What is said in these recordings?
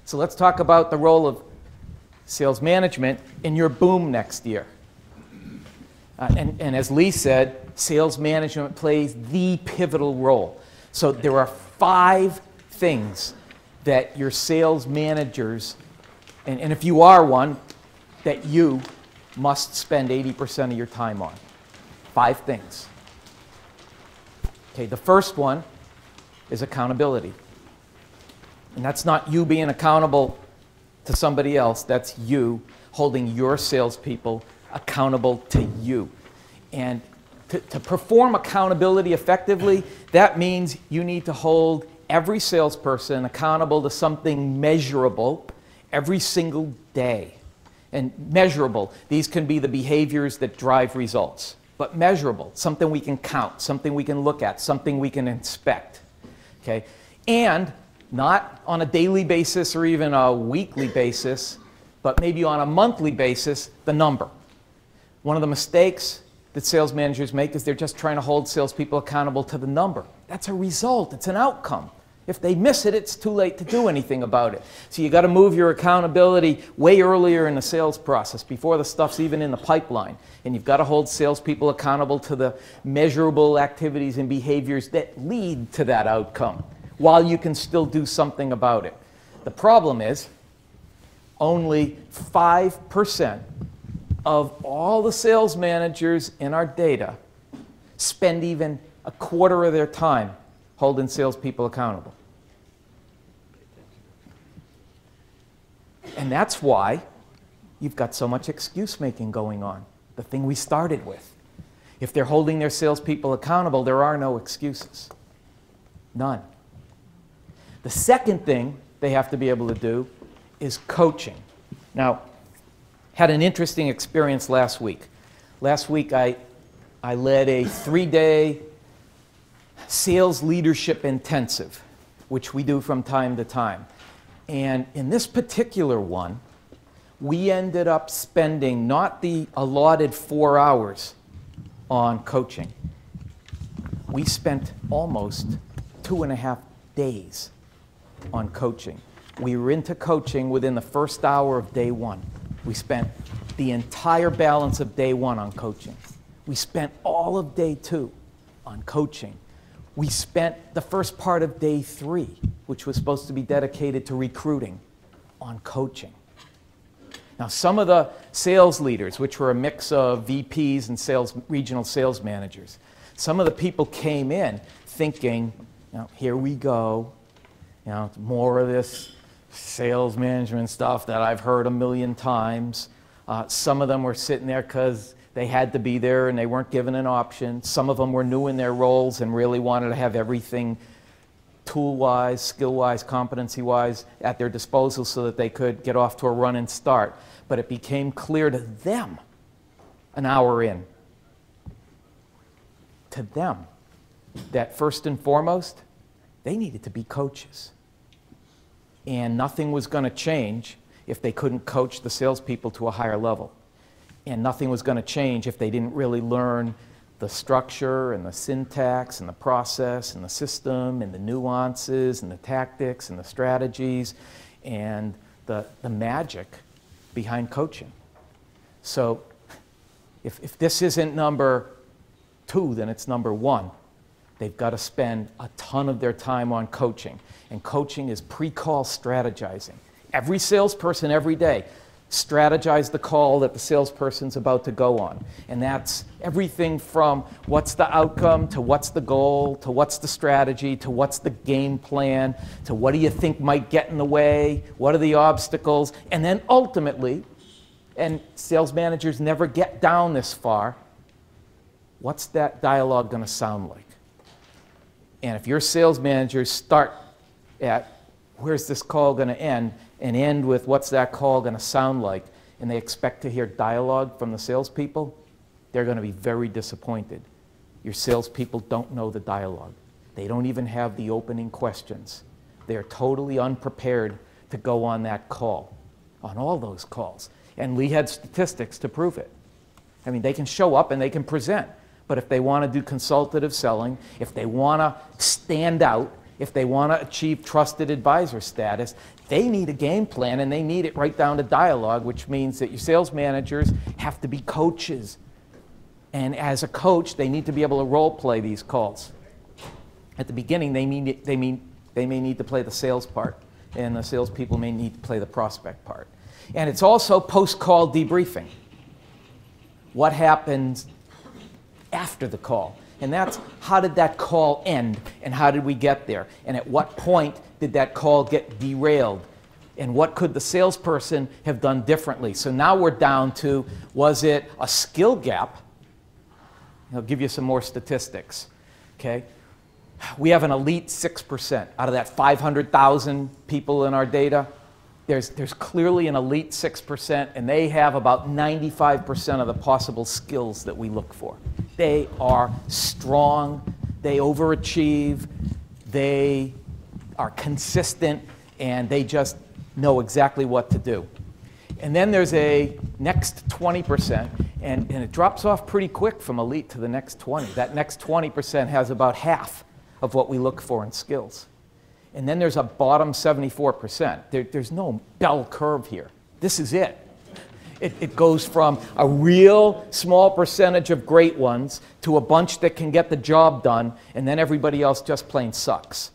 So let's talk about the role of sales management in your boom next year. And as Lee said, sales management plays the pivotal role. So there are 5 things that your sales managers, and if you are one, that you must spend 80% of your time on. 5 things. Okay, the first one is accountability. And that's not you being accountable to somebody else. That's you holding your salespeople accountable to you. And to perform accountability effectively, that means you need to hold every salesperson accountable to something measurable every single day. And measurable, these can be the behaviors that drive results. But measurable, something we can count, something we can look at, something we can inspect. Okay? And not on a daily basis or even a weekly basis, but maybe on a monthly basis, the number. One of the mistakes that sales managers make is they're just trying to hold salespeople accountable to the number. That's a result. It's an outcome. If they miss it, it's too late to do anything about it. So you got to move your accountability way earlier in the sales process, before the stuff's even in the pipeline. And you've got to hold salespeople accountable to the measurable activities and behaviors that lead to that outcome, while you can still do something about it. The problem is, only 5% of all the sales managers in our data spend even a quarter of their time holding salespeople accountable. And that's why you've got so much excuse making going on, the thing we started with. If they're holding their salespeople accountable, there are no excuses. None. The second thing they have to be able to do is coaching. Now, had an interesting experience last week. Last week I led a 3-day sales leadership intensive, which we do from time to time. And in this particular one, we ended up spending not the allotted 4 hours on coaching. We spent almost 2.5 days on coaching. We were into coaching within the first hour of day 1. We spent the entire balance of day 1 on coaching. We spent all of day 2 on coaching. We spent the first part of day 3, which was supposed to be dedicated to recruiting, on coaching. Now, some of the sales leaders, which were a mix of VPs and regional sales managers, some of the people came in thinking, here we go, more of this sales management stuff that I've heard a million times. Some of them were sitting there because they had to be there and they weren't given an option. Some of them were new in their roles and really wanted to have everything tool-wise, skill-wise, competency-wise at their disposal so that they could get off to a running start. But it became clear to them an hour in, to them, that first and foremost, they needed to be coaches. And nothing was going to change if they couldn't coach the salespeople to a higher level. And nothing was going to change if they didn't really learn the structure and the syntax and the process and the system and the nuances and the tactics and the strategies and the magic behind coaching. So if this isn't number 2, then it's number 1. They've got to spend a ton of their time on coaching. And coaching is pre-call strategizing. Every salesperson every day strategize the call that the salesperson's about to go on. And that's everything from what's the outcome, to what's the goal, to what's the strategy, to what's the game plan, to what do you think might get in the way, what are the obstacles, and then ultimately, and sales managers never get down this far, what's that dialogue going to sound like? And if your sales managers start at where's this call going to end, and end with what's that call going to sound like, and they expect to hear dialogue from the salespeople, they're going to be very disappointed. Your salespeople don't know the dialogue. They don't even have the opening questions. They're totally unprepared to go on that call, on all those calls. And Lee had statistics to prove it. I mean, they can show up and they can present, but if they want to do consultative selling, if they want to stand out, if they want to achieve trusted advisor status, they need a game plan, and they need it right down to dialogue, which means that your sales managers have to be coaches. And as a coach, they need to be able to role play these calls. At the beginning, they may need to play the sales part, and the salespeople may need to play the prospect part. And it's also post-call debriefing. What happens after the call? And that's, how did that call end, and how did we get there? And at what point did that call get derailed? And what could the salesperson have done differently? So now we're down to, was it a skill gap? I'll give you some more statistics, okay? We have an elite 6%. Out of that 500,000 people in our data, there's clearly an elite 6%, and they have about 95% of the possible skills that we look for. They are strong, they overachieve, they are consistent, and they just know exactly what to do. And then there's a next 20%, and it drops off pretty quick from elite to the next 20. That next 20% has about half of what we look for in skills. And then there's a bottom 74%. There's no bell curve here. This is it. It goes from a real small percentage of great ones to a bunch that can get the job done, and then everybody else just plain sucks.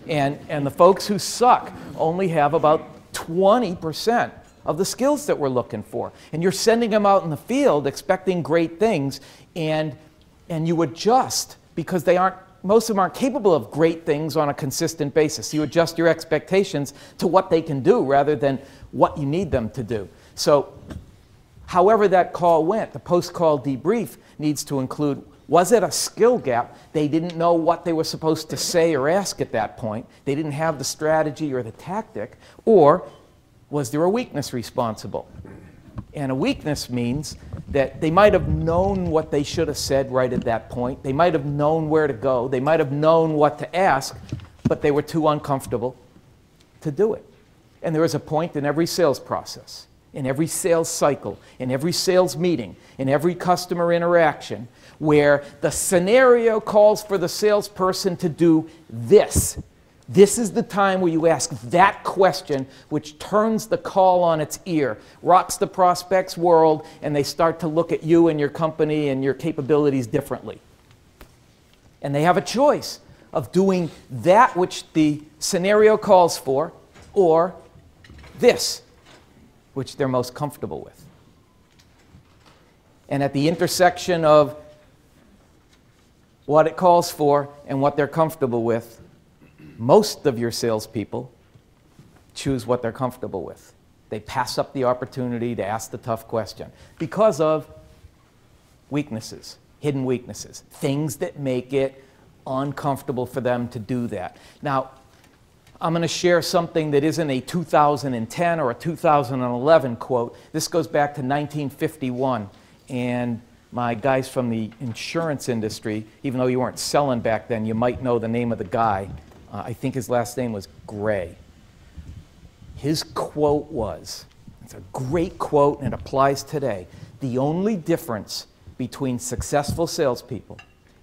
And the folks who suck only have about 20% of the skills that we're looking for. And you're sending them out in the field expecting great things, and you adjust because most of them aren't capable of great things on a consistent basis. You adjust your expectations to what they can do rather than what you need them to do. So however that call went, the post-call debrief needs to include, was it a skill gap? They didn't know what they were supposed to say or ask at that point. They didn't have the strategy or the tactic. Or was there a weakness responsible? And a weakness means that they might have known what they should have said right at that point. They might have known where to go. They might have known what to ask, but they were too uncomfortable to do it. And there is a point in every sales process, in every sales cycle, in every sales meeting, in every customer interaction, where the scenario calls for the salesperson to do this. This is the time where you ask that question, which turns the call on its ear, rocks the prospect's world, and they start to look at you and your company and your capabilities differently. And they have a choice of doing that which the scenario calls for, or this, which they're most comfortable with. And at the intersection of what it calls for and what they're comfortable with, most of your salespeople choose what they're comfortable with. They pass up the opportunity to ask the tough question because of weaknesses, hidden weaknesses, things that make it uncomfortable for them to do that. Now, I'm going to share something that isn't a 2010 or a 2011 quote. This goes back to 1951, and my guys from the insurance industry, even though you weren't selling back then, you might know the name of the guy. I think his last name was Gray. His quote was, it's a great quote and it applies today, the only difference between successful salespeople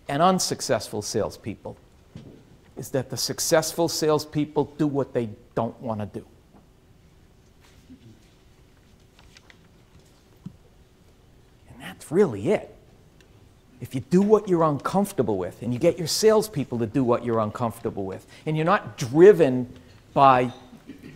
and unsuccessful salespeople is that the successful salespeople do what they don't want to do. And that's really it. If you do what you're uncomfortable with, and you get your salespeople to do what you're uncomfortable with, and you're not driven by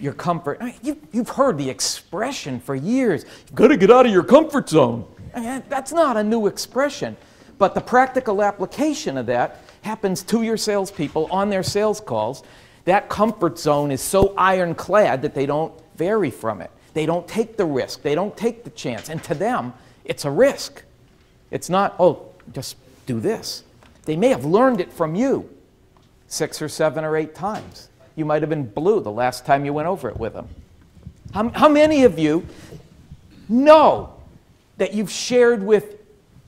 your comfort. I mean, you've heard the expression for years, you've got to get out of your comfort zone. I mean, that's not a new expression, but the practical application of that happens to your salespeople on their sales calls. That comfort zone is so ironclad that they don't vary from it. They don't take the risk. They don't take the chance. And to them, it's a risk. It's not, oh, just do this. They may have learned it from you 6 or 7 or 8 times. You might have been blue the last time you went over it with them. How many of you know that you've shared with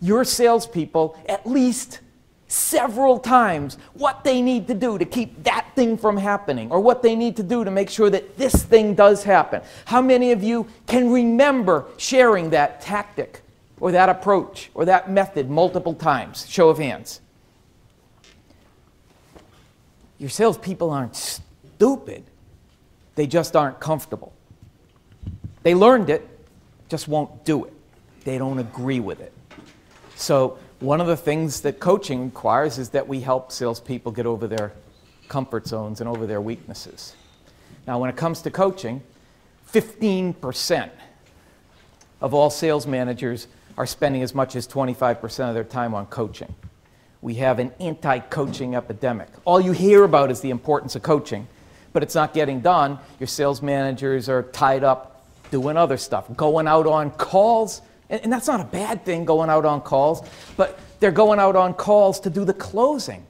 your salespeople at least several times what they need to do to keep that thing from happening, or what they need to do to make sure that this thing does happen? How many of you can remember sharing that tactic or that approach or that method multiple times? Show of hands. Your salespeople aren't stupid. They just aren't comfortable. They learned it, just won't do it. They don't agree with it. So one of the things that coaching requires is that we help salespeople get over their comfort zones and over their weaknesses. Now, when it comes to coaching, 15% of all sales managers are spending as much as 25% of their time on coaching. We have an anti-coaching epidemic. All you hear about is the importance of coaching, but it's not getting done. Your sales managers are tied up doing other stuff, going out on calls, and that's not a bad thing, going out on calls, but they're going out on calls to do the closing.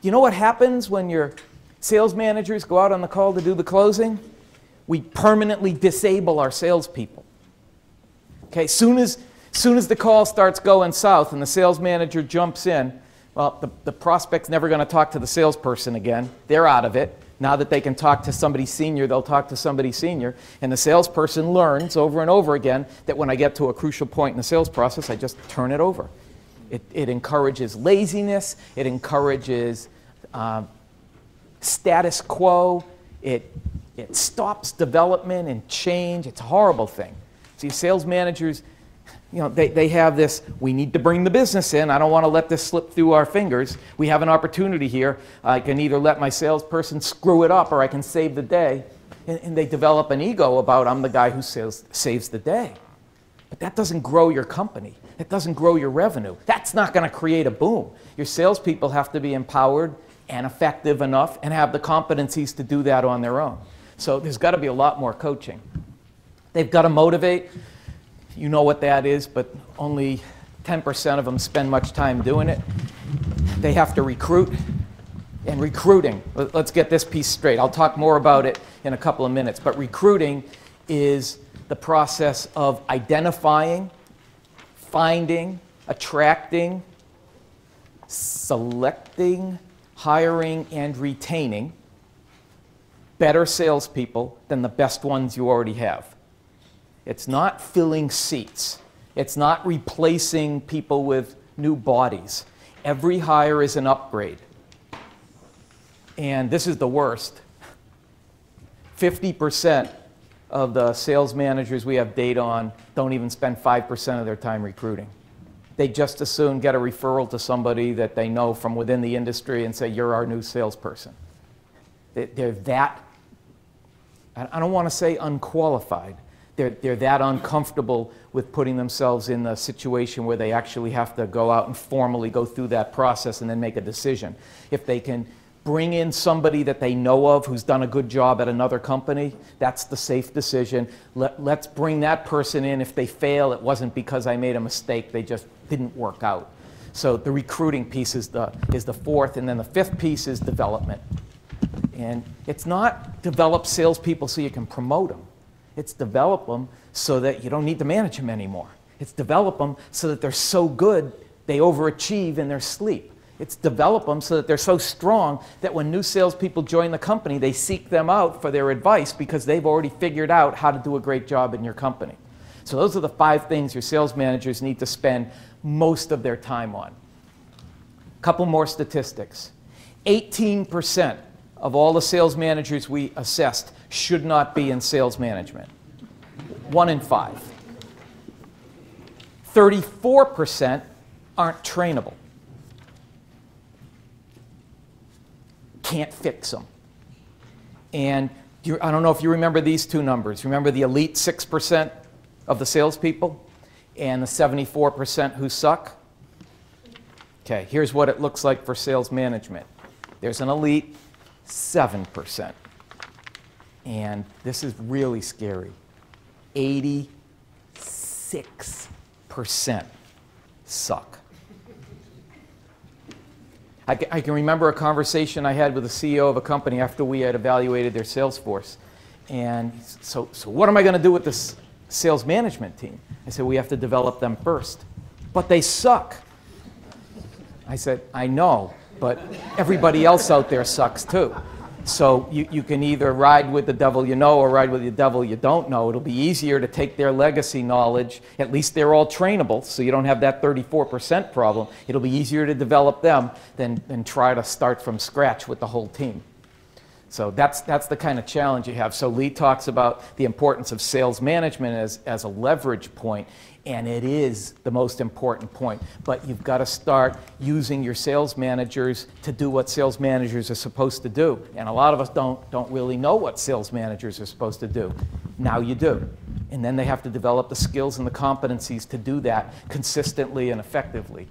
You know what happens when your sales managers go out on the call to do the closing? We permanently disable our salespeople. Okay, soon as the call starts going south and the sales manager jumps in, well, the prospect's never going to talk to the salesperson again. They're out of it. Now that they can talk to somebody senior, they'll talk to somebody senior. And the salesperson learns over and over again that when I get to a crucial point in the sales process, I just turn it over. It encourages laziness. It encourages status quo. It stops development and change. It's a horrible thing. See, sales managers, you know, they have this, we need to bring the business in. I don't want to let this slip through our fingers. We have an opportunity here. I can either let my salesperson screw it up or I can save the day. And they develop an ego about I'm the guy who saves the day. But that doesn't grow your company. That doesn't grow your revenue. That's not going to create a boom. Your salespeople have to be empowered and effective enough and have the competencies to do that on their own. So there's got to be a lot more coaching. They've got to motivate. You know what that is, but only 10% of them spend much time doing it. They have to recruit. And recruiting, let's get this piece straight. I'll talk more about it in a couple of minutes, but recruiting is the process of identifying, finding, attracting, selecting, hiring, and retaining better salespeople than the best ones you already have. It's not filling seats. It's not replacing people with new bodies. Every hire is an upgrade. And this is the worst. 50% of the sales managers we have data on don't even spend 5% of their time recruiting. They just as soon get a referral to somebody that they know from within the industry and say, you're our new salesperson. They're that, I don't want to say unqualified, they're that uncomfortable with putting themselves in the situation where they actually have to go out and formally go through that process and then make a decision. If they can bring in somebody that they know of who's done a good job at another company, that's the safe decision. Let's bring that person in. If they fail, it wasn't because I made a mistake, they just didn't work out. So the recruiting piece is the fourth, and then the fifth piece is development. And it's not develop salespeople so you can promote them. It's develop them so that you don't need to manage them anymore. It's develop them so that they're so good they overachieve in their sleep. It's develop them so that they're so strong that when new salespeople join the company, they seek them out for their advice because they've already figured out how to do a great job in your company. So those are the 5 things your sales managers need to spend most of their time on. A couple more statistics. 18% of all the sales managers we assessed should not be in sales management. 1 in 5. 34% aren't trainable. Can't fix them. And I don't know if you remember these 2 numbers. Remember the elite 6% of the salespeople and the 74% who suck? Okay, here's what it looks like for sales management. There's an elite 7%. And this is really scary. 86% suck. I can remember a conversation I had with the CEO of a company after we had evaluated their sales force. And so what am I going to do with this sales management team? I said, we have to develop them first. But they suck. I said, I know, but everybody else out there sucks too. So you can either ride with the devil you know or ride with the devil you don't know. It'll be easier to take their legacy knowledge. At least they're all trainable, so you don't have that 34% problem. It'll be easier to develop them than try to start from scratch with the whole team. So that's the kind of challenge you have. So Lee talks about the importance of sales management as a leverage point, and it is the most important point. But you've got to start using your sales managers to do what sales managers are supposed to do. And a lot of us don't really know what sales managers are supposed to do. Now you do. And then they have to develop the skills and the competencies to do that consistently and effectively.